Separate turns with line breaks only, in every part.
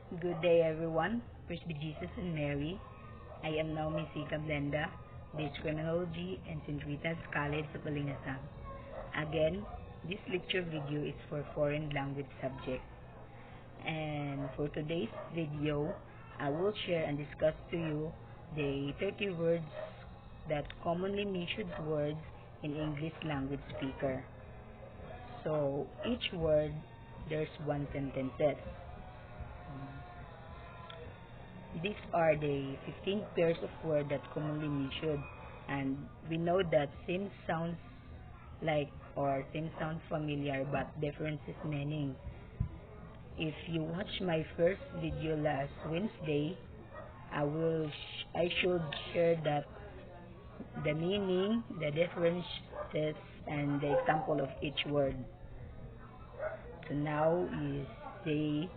Good day, everyone. Praise be Jesus and Mary. I am now Miss Ika Blenda, Base Criminology and St. Rita's College of Balingasang. Again, this lecture video is for foreign language subject. And for today's video, I will share and discuss to you the 30 words that commonly mentioned words in English language speaker. So each word, there's one sentences. These are the 15 pairs of words that commonly mentioned, and we know that same sounds like or same sounds familiar but differences meaning. If you watch my first video last Wednesday, I should share that the meaning, the differences, and the example of each word. So now is the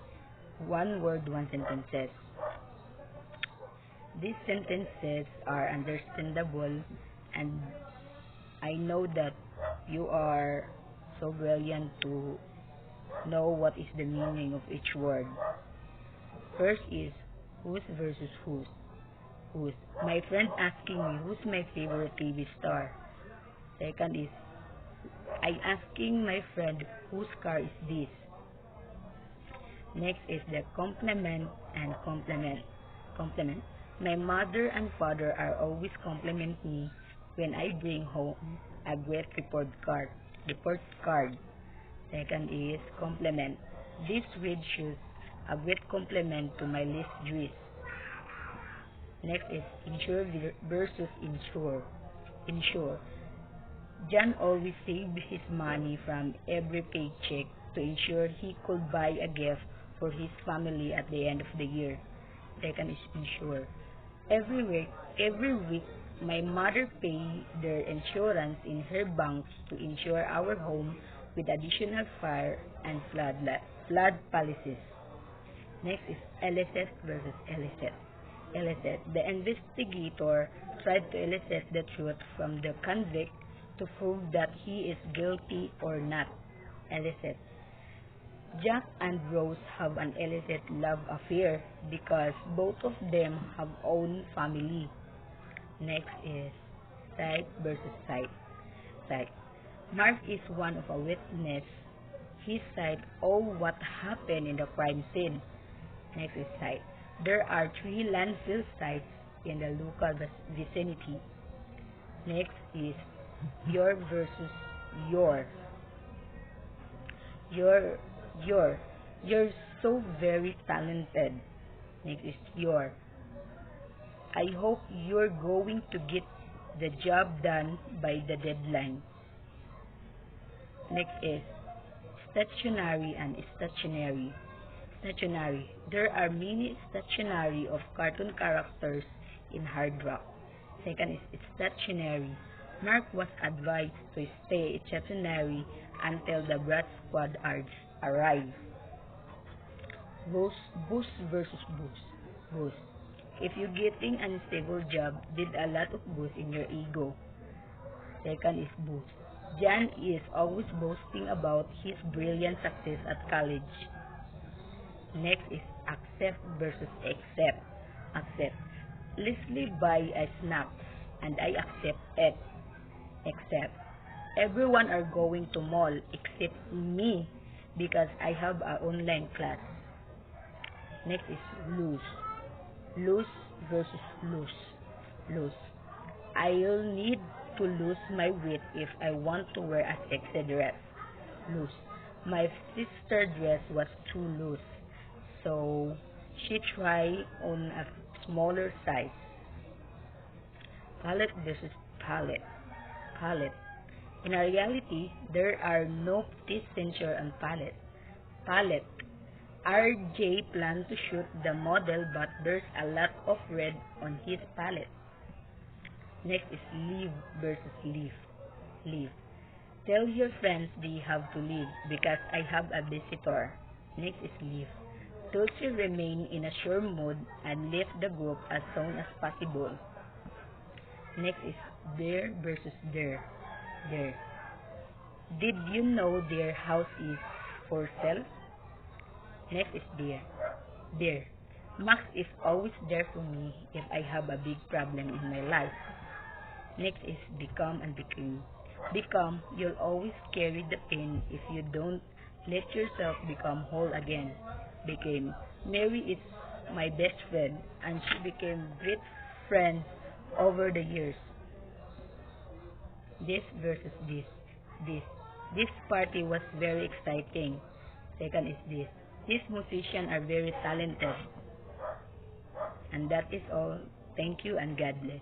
one word, one sentences. These sentences are understandable, and I know that you are so brilliant to know what is the meaning of each word. First is whose versus whose. Whose. My friend asking me who's my favorite TV star. Second is I asking my friend whose car is this. Next is the complement and complement. Complement. My mother and father are always compliment me when I bring home a great report card. Report card. Second is complement. This red shoes a great compliment to my list dress. Next is insure versus insure. Insure. John always saved his money from every paycheck to ensure he could buy a gift for his family at the end of the year. Second is insure. Every week, my mother pays their insurance in her bank to insure our home with additional fire and flood policies. Next is elicit versus elicit. Elicit. The investigator tried to elicit the truth from the convict to prove that he is guilty or not. Elicit. Jack and Rose have an illicit love affair because both of them have own family. Next is sight versus sight. Sight. Mark is one of a witness. He sight all what happened in the crime scene. Next is sight. There are 3 landfill sites in the local vicinity. Next is your versus your. You're so very talented. Next is your. I hope you're going to get the job done by the deadline. Next is stationary and stationary. Stationary. There are many stationary of cartoon characters in Hard Rock. Second is stationary. Mark was advised to stay stationary until the Brat Squad arrives. Boost versus boost. Boost. If you're getting an unstable job, did a lot of boost in your ego. Second is boost. John is always boasting about his brilliant success at college. Next is accept versus accept. Accept. Leslie buy a snack and I accept it. Accept. Everyone are going to mall except me because I have an online class. Next is lose. Lose versus lose. Lose. I'll need to lose my weight if I want to wear a sexy dress. Loose. My sister's dress was too loose, so she tried on a smaller size. Palette versus palette. Palette. In reality, there are no teeth sensor on palette. Palette. RJ planned to shoot the model, but there's a lot of red on his palette. Next is leave versus leave. Leave. Tell your friends they have to leave because I have a visitor. Next is leave. Tulsi remain in a sure mood and leave the group as soon as possible. Next is there versus there. There. Did you know their house is for sale? Next is there. there. Max is always there for me if I have a big problem in my life. Next is become and become. Become, you'll always carry the pain if you don't let yourself become whole again. Became, Mary is my best friend and she became great friends over the years. This versus this. This. This party was very exciting. Second is this. These musicians are very talented. And that is all. Thank you and God bless.